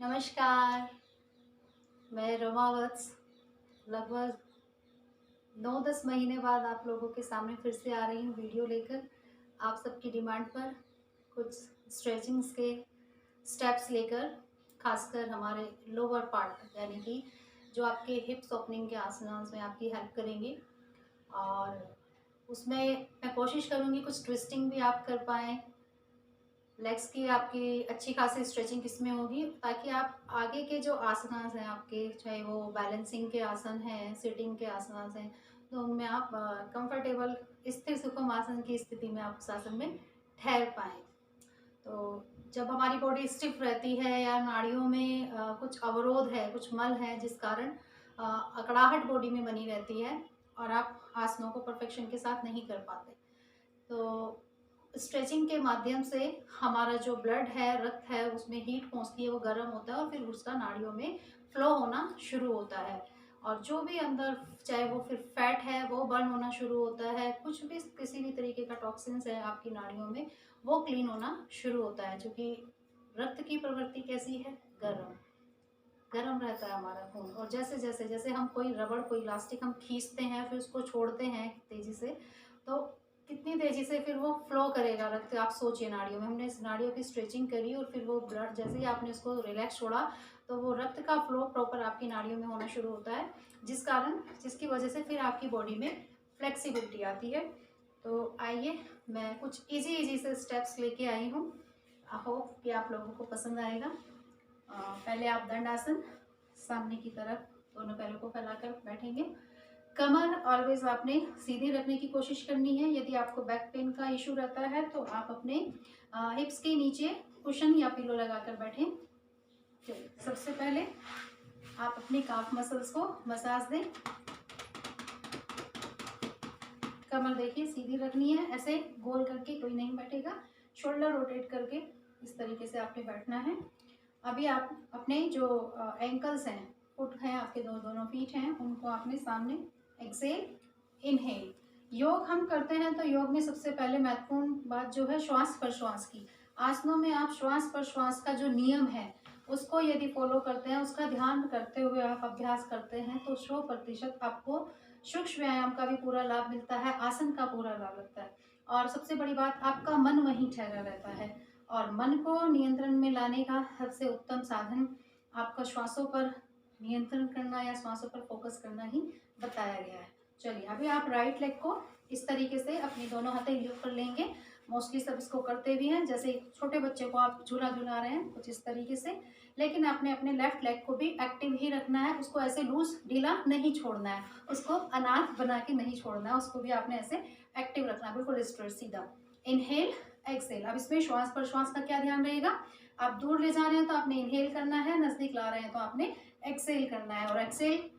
नमस्कार। मैं रमा वत्स लगभग 9-10 महीने बाद आप लोगों के सामने फिर से आ रही हूँ वीडियो लेकर। आप सबकी डिमांड पर कुछ स्ट्रेचिंग्स के स्टेप्स लेकर, खासकर हमारे लोअर पार्ट यानी कि जो आपके हिप्स ओपनिंग के आसनास में आपकी हेल्प करेंगे। और उसमें मैं कोशिश करूँगी कुछ ट्विस्टिंग भी आप कर पाएँ। लेग्स की आपकी अच्छी खासी स्ट्रेचिंग इसमें होगी ताकि आप आगे के जो आसनास हैं आपके, चाहे वो बैलेंसिंग के आसन हैं, सिटिंग के आसनास हैं, तो उनमें आप कंफर्टेबल स्थिर सुखम आसन की स्थिति में आप उस आसन में ठहर पाएँ। तो जब हमारी बॉडी स्टिफ रहती है या नाड़ियों में कुछ अवरोध है, कुछ मल है जिस कारण अकड़ाहट बॉडी में बनी रहती है और आप आसनों को परफेक्शन के साथ नहीं कर पाते, तो स्ट्रेचिंग के माध्यम से हमारा जो ब्लड है, रक्त है, उसमें हीट पहुंचती है, वो गर्म होता है और फिर उसका नाड़ियों में फ्लो होना शुरू होता है। और जो भी अंदर, चाहे वो फिर फैट है, वो बर्न होना शुरू होता है। कुछ भी किसी भी तरीके का टॉक्सिन्स है आपकी नाड़ियों में, वो क्लीन होना शुरू होता है। क्योंकि रक्त की प्रवृत्ति कैसी है? गर्म। गर्म रहता है हमारा खून। और जैसे जैसे जैसे हम कोई रबड़, कोई इलास्टिक हम खींचते हैं, फिर उसको छोड़ते हैं तेजी से, तो कितनी तेजी से फिर वो फ्लो करेगा रक्त। आप सोचिए, नाड़ियों में हमने इस नाड़ियों की स्ट्रेचिंग करी और फिर वो ब्लड, जैसे ही आपने उसको रिलैक्स छोड़ा, तो वो रक्त का फ्लो प्रॉपर आपकी नाड़ियों में होना शुरू होता है, जिसकी वजह से फिर आपकी बॉडी में फ्लेक्सिबिलिटी आती है। तो आइए, मैं कुछ इजी से स्टेप्स लेके आई हूँ। आई होप कि आप लोगों को पसंद आएगा। पहले आप दंडासन, सामने की तरफ दोनों पैरों को फैलाकर बैठेंगे। कमर ऑलवेज आपने सीधी रखने की कोशिश करनी है। यदि आपको बैक पेन का इशू रहता है तो आप अपने हिप्स के नीचे कुशन या पिलो लगाकर बैठें। चलिए, सबसे पहले आप अपने काफ मसल्स को मसाज दें। कमर देखिए सीधी रखनी है, ऐसे गोल करके कोई नहीं बैठेगा। शोल्डर रोटेट करके इस तरीके से आपने बैठना है। अभी आप अपने जो एंकल्स हैं, फुट हैं आपके, दोनों फीट हैं, उनको आपने सामने, एक्सेल, इनहेल। योग हम करते हैं तो योग में सबसे पहले महत्वपूर्ण बात जो है श्वास प्रश्वास की। आसनों में आप श्वास प्रश्वास का जो नियम है उसको यदि फॉलो करते हैं, उसका ध्यान करते हुए आप अभ्यास करते हैं, तो 100% आपको सूक्ष्म व्यायाम का भी पूरा लाभ मिलता है, आसन का पूरा लाभ मिलता है। और सबसे बड़ी बात, आपका मन वहीं ठहरा रहता है। और मन को नियंत्रण में लाने का सबसे उत्तम साधन आपका श्वासों पर नियंत्रण करना या श्वासों पर फोकस करना ही बताया गया है। चलिए, अभी आप राइट लेग को इस तरीके से अपनी दोनों हथेलियों लिफ्ट कर लेंगे। मोस्टली सब इसको करते भी हैं, जैसे छोटे बच्चे को आप झूला झूला रहे हैं, कुछ इस तरीके से। लेकिन आपने अपने लेफ्ट लेग को भी एक्टिव ही रखना है, उसको ऐसे लूज ढीला नहीं छोड़ना है, उसको अनाथ बना के नहीं छोड़ना है, उसको भी आपने ऐसे एक्टिव रखना है, बिल्कुल स्ट्रेट सीधा। Inhale, exhale. अब इसमें श्वास प्रश्वास का क्या ध्यान रहेगा? आप दूर ले जा रहे हैं तो आपने इनहेल करना है, नजदीक ला रहे हैं तो आपने एक्सेल करना है। और एक्सेल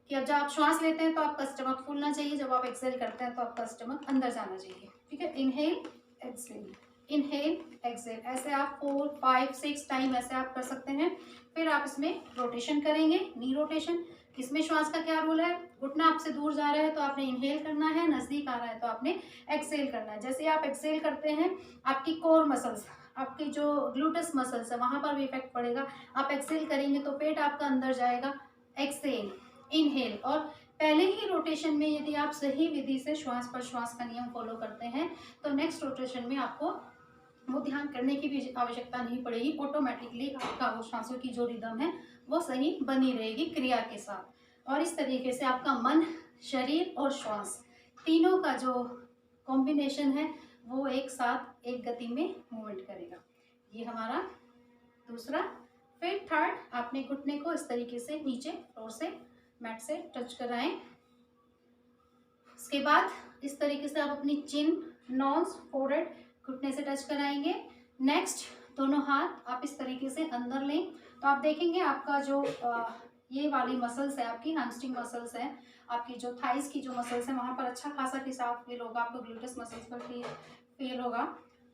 कि अब जब आप श्वास लेते हैं तो आपका स्टमक फूलना चाहिए, जब आप एक्सेल करते हैं तो आपका स्टमक अंदर जाना चाहिए। ठीक है, इनहेल, एक्सेल, इनहेल, एक्सेल, ऐसे आप 4, 5, 6 टाइम ऐसे आप कर सकते हैं। फिर आप इसमें रोटेशन करेंगे, नी रोटेशन। इसमें श्वास का क्या रूल है? घुटना आपसे दूर जा रहा है तो आपने इनहेल करना है, नजदीक आ रहा है तो आपने एक्सेल करना है। जैसे आप एक्सेल करते हैं, आपकी कोर मसल्स, आपकी जो ग्लूटस मसल्स है, वहां पर भी इफेक्ट पड़ेगा। आप एक्सेल करेंगे तो पेट आपका अंदर जाएगा। Exhale, inhale. और पहले ही रोटेशन में यदि आप सही विधि से श्वास प्रश्वास का नियम फॉलो करते हैं तो नेक्स्ट रोटेशन में आपको वो ध्यान करने की भी आवश्यकता नहीं पड़ेगी। ऑटोमेटिकली आपका वो सांसों की जो रिदम है वो सही बनी रहेगी क्रिया के साथ। और इस तरीके से आपका मन, शरीर और श्वास तीनों का जो कॉम्बिनेशन है वो एक साथ एक गति में मूवमेंट करेगा। ये हमारा दूसरा। फिर थर्ड, आपने घुटने को इस तरीके से नीचे फ्लोर से, मैट से टच कराएं। उसके बाद इस तरीके से आप अपनी चिन, नोज, फोरहेड घुटने से टच कराएंगे। नेक्स्ट, दोनों हाथ आप इस तरीके से अंदर लें तो आप देखेंगे आपका जो ये वाली मसल्स है, आपकी हैमस्ट्रिंग मसल्स है, आपकी जो थाइस की जो मसल्स है, वहां पर अच्छा खासा खिंचाव फील होगा, आपको ग्लूटस मसल्स पर फील होगा।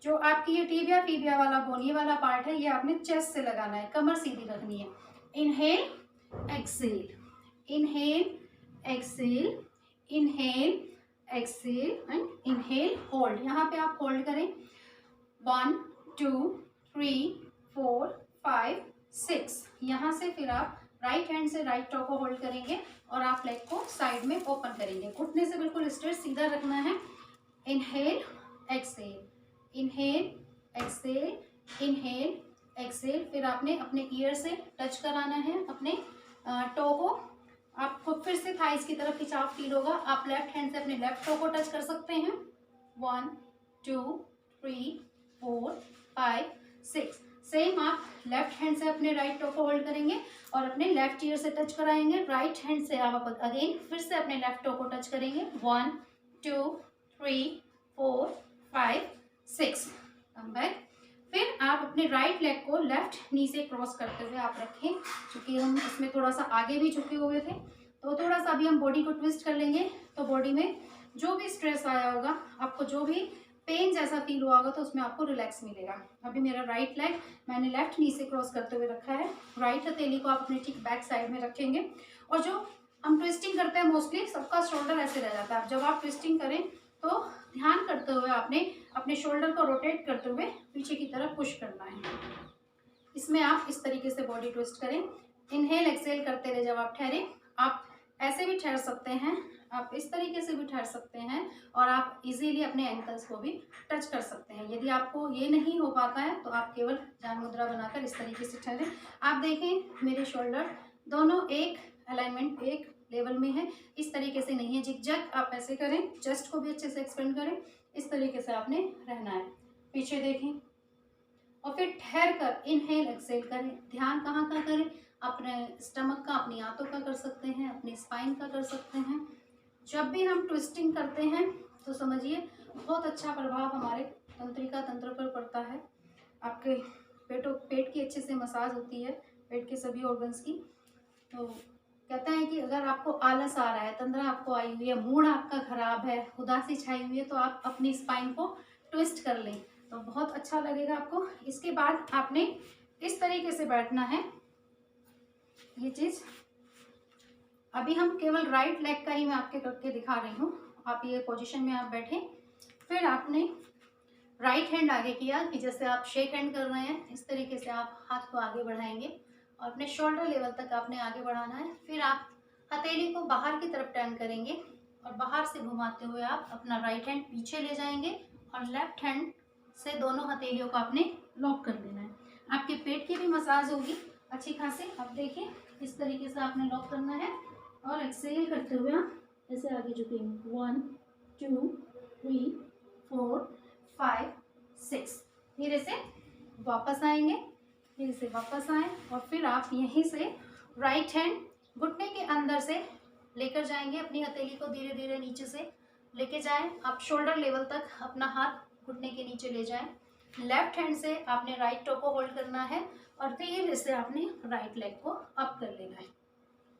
जो आपकी ये टीबिया फीबिया वाला बोन, ये वाला पार्ट है, ये आपने चेस्ट से लगाना है, कमर सीधी रखनी है। Inhale, exhale, inhale, exhale, inhale, exhale and inhale, hold. यहाँ पे आप होल्ड करें 1, 2, 3, 4, 5, 6। यहाँ से फिर आप राइट हैंड से राइट टो को होल्ड करेंगे और आप लेग को साइड में ओपन करेंगे। घुटने से बिल्कुल स्ट्रेट सीधा रखना है। Inhale exhale, inhale exhale, inhale exhale. फिर आपने अपने ईयर से टच कराना है अपने टो को। आपको फिर से थाइस की तरफ खिंचाव फील होगा। आप लेफ्ट हैंड से अपने लेफ्ट टो को टच कर सकते हैं। 1 2 3 4 5 6। सेम आप लेफ्ट हैंड से अपने राइट टो को होल्ड करेंगे और अपने लेफ्ट ईयर से टच कराएंगे। राइट हैंड से आप अगेन फिर से अपने लेफ्ट टो को टच करेंगे। 1 2 3 4 5 6। Come back. फिर आप अपने राइट लेग को लेफ्ट नी से क्रॉस करते हुए आप रखें। क्योंकि हम इसमें थोड़ा सा आगे भी झुके हुए थे, तो थोड़ा सा अभी हम बॉडी को ट्विस्ट कर लेंगे। तो बॉडी में जो भी स्ट्रेस आया होगा, आपको जो भी पेन जैसा फील हुआ होगा, तो उसमें आपको रिलैक्स मिलेगा। अभी मेरा राइट लेग मैंने लेफ्ट नी से क्रॉस करते हुए रखा है। राइट हथेली को आप अपने ठीक बैक साइड में रखेंगे। और जो हम ट्विस्टिंग करते हैं मोस्टली सबका शोल्डर ऐसे रह जाता है। जब आप ट्विस्टिंग करें तो ध्यान करते हुए आपने अपने शोल्डर को रोटेट करते हुए पीछे की तरफ पुश करना है। इसमें आप इस तरीके से बॉडी ट्विस्ट करें। इनहेल एक्सेल करते रहे। जब आप ठहरे, आप ऐसे भी ठहर सकते हैं, आप इस तरीके से भी ठहर सकते हैं और आप इजीली अपने एंकल्स को भी टच कर सकते हैं। यदि आपको ये नहीं हो पाता है तो आप केवल ध्यान मुद्रा बनाकर इस तरीके से ठहरें। आप देखें मेरे शोल्डर दोनों एक अलाइनमेंट, एक लेवल में है। इस तरीके से नहीं है जिग-जैग। आप ऐसे करें, चेस्ट को भी अच्छे से एक्सपेंड करें। इस तरीके से आपने रहना है। पीछे देखें और फिर ठहर कर इनहेल एक्सेल करें। ध्यान कहाँ का करें? अपने स्टमक का, अपनी आंतों का कर सकते हैं, अपनी स्पाइन का कर सकते हैं। जब भी हम ट्विस्टिंग करते हैं तो समझिए बहुत अच्छा प्रभाव हमारे तंत्रिका तंत्र पर पड़ता है। आपके पेट की अच्छे से मसाज होती है, पेट के सभी ऑर्गन्स की। तो कहते हैं कि अगर आपको आलस आ रहा है, तंद्रा आपको आई हुई है, मूड आपका खराब है, उदासी छाई हुई है, तो आप अपनी स्पाइन को ट्विस्ट कर लें तो बहुत अच्छा लगेगा आपको। इसके बाद आपने इस तरीके से बैठना है। ये चीज़ अभी हम केवल राइट लेग का ही मैं आपके करके दिखा रही हूँ। आप ये पोजीशन में आप बैठे। फिर आपने राइट हैंड आगे किया कि जैसे आप शेक हैंड कर रहे हैं, इस तरीके से आप हाथ को आगे बढ़ाएंगे और अपने शोल्डर लेवल तक आपने आगे बढ़ाना है। फिर आप हथेली को बाहर की तरफ टर्न करेंगे और बाहर से घुमाते हुए आप अपना राइट हैंड पीछे ले जाएंगे और लेफ्ट हैंड से दोनों हथेलियों को आपने लॉक कर देना है। आपके पेट की भी मसाज होगी अच्छी खासी। अब देखिए इस तरीके से आपने लॉक करना है और एक्सेल करते हुए आप ऐसे आगे झुकेंगे। 1 2 3 4 5 6। धीरे से वापस आएंगे, धीरे से वापस आए और फिर आप यहीं से राइट हैंड घुटने के अंदर से लेकर जाएंगे। अपनी हथेली को धीरे धीरे नीचे से लेके जाएं। आप शोल्डर लेवल तक अपना हाथ घुटने के नीचे ले जाएं। लेफ्ट हैंड से आपने राइट टो को होल्ड करना है और धीरे से आपने राइट लेग को अप कर लेना है।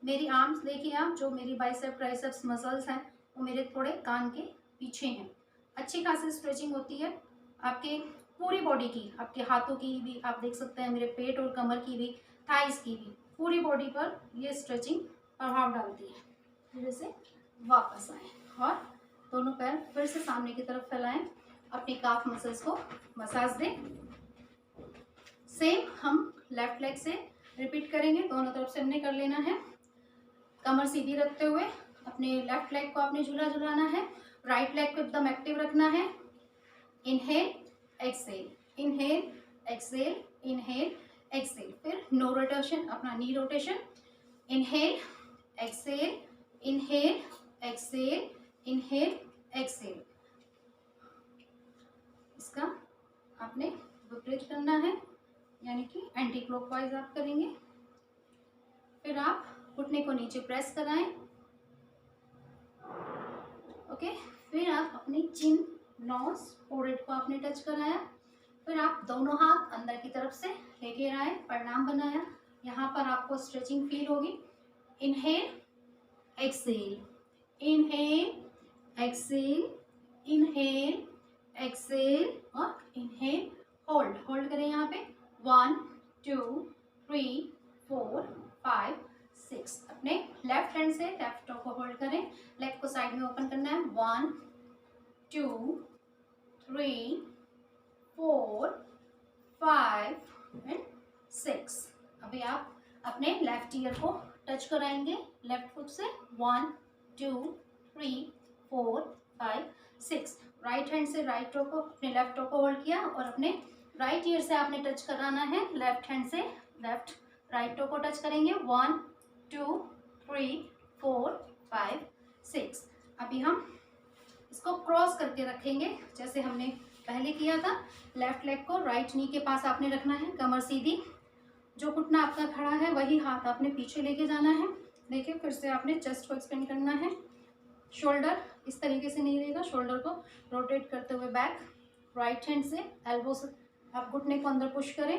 मेरी आर्म्स देखिए आप, जो मेरी बाइसेप ट्राइसेप्स मसल्स हैं वो मेरे थोड़े कान के पीछे हैं। अच्छी खासी स्ट्रेचिंग होती है आपके पूरी बॉडी की, आपके हाथों की भी आप देख सकते हैं, मेरे पेट और कमर की भी, थाइस की भी, पूरी बॉडी पर ये स्ट्रेचिंग प्रभाव डालती है। धीरे से वापस आएं और दोनों पैर फिर से सामने की तरफ फैलाएं। अपनी काफ मसल्स को मसाज दें। सेम हम लेफ्ट लेग से रिपीट करेंगे। दोनों तरफ से हमने कर लेना है। कमर सीधी रखते हुए अपने लेफ्ट लेग को आपने झूला झुलाना है। राइट लेग को एकदम एक्टिव रखना है। Inhale exhale, inhale exhale, inhale exhale. फिर नो रोटेशन, अपना knee rotation. Inhale exhale, inhale exhale, inhale exhale. इसका आपने विपरीत करना है, यानी कि एंटी क्लॉकवाइज आप करेंगे। फिर आप घुटने को नीचे प्रेस कराएं। ओके। फिर आप अपनी चिन, नोज, फोरहेड को आपने टच कराया। फिर आप दोनों हाथ अंदर की तरफ से लेके आए, प्रणाम बनाया। यहाँ पर आपको स्ट्रेचिंग फील होगी। Inhale exhale, inhale exhale, inhale Excel और इनहेल होल्ड। होल्ड करें यहाँ पे 1 2 3 4 5 6। अपने लेफ्ट हैंड से लेफ्ट टो को होल्ड करें। लेग को साइड में ओपन करना है। 1 2 3 4 5 एंड 6। अभी आप अपने लेफ्ट ईयर को टच कराएंगे लेफ्ट फुट से। 1 2 3 4 5 6। राइट हैंड से राइट टो को, अपने लेफ्ट टो को होल्ड किया और अपने राइट ईयर से आपने टच कराना है। लेफ्ट हैंड से लेफ्ट राइट टो को टच करेंगे। 1 2 3 4 5 6। अभी हम इसको क्रॉस करके रखेंगे जैसे हमने पहले किया था। लेफ्ट लेग को राइट नी के पास आपने रखना है, कमर सीधी, जो घुटना आपका खड़ा है वही हाथ आपने पीछे लेके जाना है। देखिए फिर से आपने चेस्ट को एक्सपेंड करना है। शोल्डर इस तरीके से नहीं रहेगा, शोल्डर को रोटेट करते हुए बैक। राइट हैंड से एल्बो से आप घुटने को अंदर पुश करें,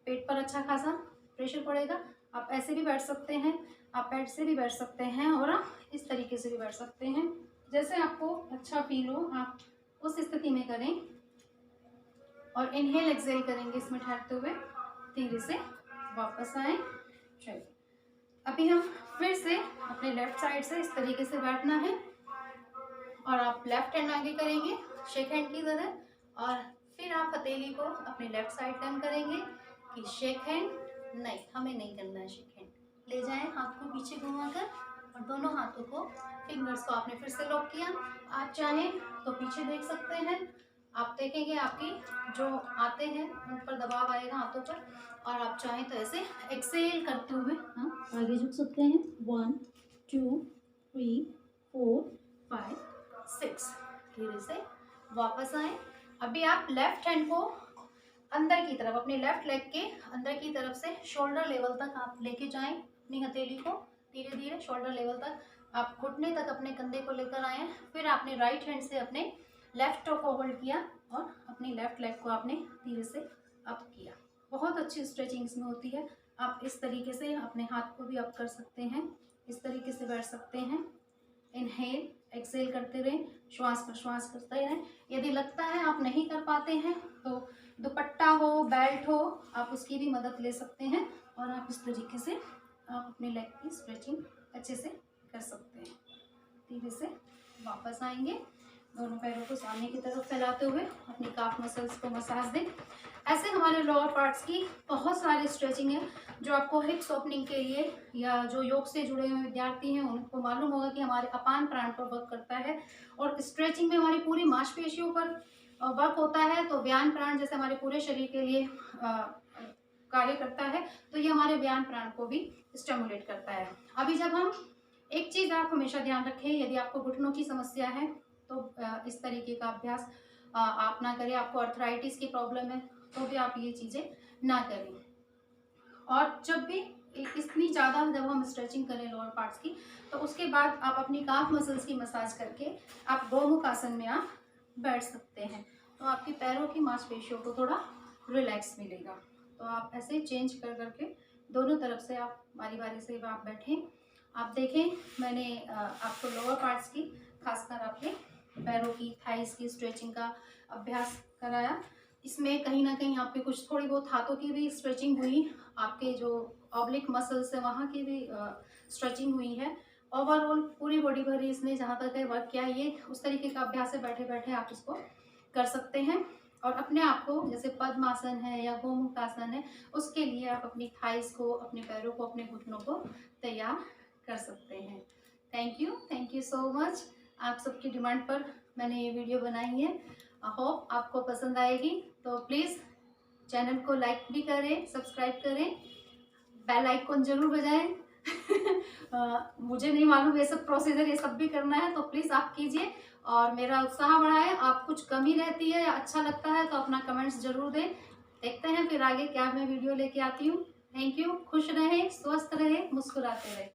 पेट पर अच्छा खासा प्रेशर पड़ेगा। आप ऐसे भी बैठ सकते हैं, आप बेड से भी बैठ सकते हैं और आप इस तरीके से भी बैठ सकते हैं, जैसे आपको अच्छा फील हो आप उस स्थिति में करें। और इनहेल एक्सेल करेंगे इसमें ठहरते हुए, धीरे से वापस आए। चलिए अभी हम फिर से अपने लेफ्ट साइड से इस तरीके से बैठना है और आप लेफ्ट हैंड आगे करेंगे शेक हैंड की तरह, और फिर आप हथेली को अपने लेफ्ट साइड टर्न करेंगे कि शेक हैंड। नहीं, हमें नहीं करना है शेक हैंड। ले जाएं हाथ को पीछे घुमाकर और दोनों हाथों को, फिंगर्स को आपने फिर से लॉक किया। आप चाहें तो पीछे देख सकते हैं, आप देखेंगे आपकी जो आते हैं उन पर दबाव आएगा हाथों पर, और आप चाहें तो ऐसे एक्सेल करते हुए हम आगे झुक सकते हैं। 1 2 3 4 5 6। धीरे से वापस आए। अभी आप लेफ्ट हैंड को अंदर की तरफ, अपने लेफ्ट लेग के अंदर की तरफ से शोल्डर लेवल तक आप लेके जाएं अपनी हथेली को, धीरे धीरे शोल्डर लेवल तक आप घुटने तक अपने कंधे को लेकर आए। फिर आपने राइट हैंड से अपने लेफ्ट टो को होल्ड किया और अपनी लेफ्ट लेग को आपने धीरे से अप किया। बहुत अच्छी स्ट्रेचिंग इसमें होती है। आप इस तरीके से अपने हाथ को भी अप कर सकते हैं, इस तरीके से बैठ सकते हैं। इनहेल एक्सेल करते रहें, श्वास प्रश्वास करते रहें। यदि लगता है आप नहीं कर पाते हैं तो दुपट्टा हो, बेल्ट हो, आप उसकी भी मदद ले सकते हैं और आप इस तरीके से आप अपने लेग की स्ट्रेचिंग अच्छे से कर सकते हैं। धीरे से वापस आएंगे, दोनों पैरों को सामने की तरफ फैलाते हुए अपनी काफ मसल्स को मसाज दें। ऐसे हमारे लोअर पार्ट्स की बहुत सारी स्ट्रेचिंग है जो आपको हिप्स ओपनिंग के लिए, या जो योग से जुड़े हुए विद्यार्थी हैं उनको मालूम होगा कि हमारे अपान प्राण पर वर्क करता है, और स्ट्रेचिंग में हमारी पूरी मांसपेशियों पर वर्क होता है। तो व्यान प्राण जैसे हमारे पूरे शरीर के लिए कार्य करता है, तो ये हमारे व्यान प्राण को भी स्टिमुलेट करता है। अभी जब हम एक चीज़ आप हमेशा ध्यान रखें, यदि आपको घुटनों की समस्या है तो इस तरीके का अभ्यास आप ना करें। आपको अर्थराइटिस की प्रॉब्लम है तो भी आप ये चीज़ें ना करें। और जब भी इतनी ज़्यादा जब हम स्ट्रेचिंग करें लोअर पार्ट्स की, तो उसके बाद आप अपनी काफ मसल्स की मसाज करके आप गोमुख आसन में आप बैठ सकते हैं, तो आपके पैरों की मांसपेशियों को थोड़ा रिलैक्स मिलेगा। तो आप ऐसे चेंज कर करके दोनों तरफ से आप बारी बारी से आप बैठें। आप देखें मैंने आपको लोअर पार्ट्स की, खासकर आपके पैरों की, थाइस की स्ट्रेचिंग का अभ्यास कराया। इसमें कहीं ना कहीं आप पे कुछ थोड़ी बहुत हाथों की भी स्ट्रेचिंग हुई, आपके जो ऑब्लिक मसल्स है वहाँ की भी स्ट्रेचिंग हुई है। ओवरऑल पूरी बॉडी भर इसने जहाँ तक है वर्क किया, ये उस तरीके का अभ्यास है बैठे बैठे आप इसको कर सकते हैं। और अपने आप को, जैसे पद्मासन है या गोमुख आसन है, उसके लिए आप अपनी थाइस को, अपने पैरों को, अपने घुटनों को तैयार कर सकते हैं। Thank you so much. आप सबकी डिमांड पर मैंने ये वीडियो बनाई है, होप आपको पसंद आएगी। तो प्लीज़ चैनल को लाइक भी करें, सब्सक्राइब करें, बेल आइकन जरूर बजाएं। मुझे नहीं मालूम ये सब प्रोसीजर ये सब भी करना है, तो प्लीज़ आप कीजिए और मेरा उत्साह बढ़ाएं। आप कुछ कमी रहती है या अच्छा लगता है तो अपना कमेंट्स जरूर दें। देखते हैं फिर आगे क्या मैं वीडियो लेके आती हूँ। Thank you. खुश रहें, स्वस्थ रहें, मुस्कुराते रहें।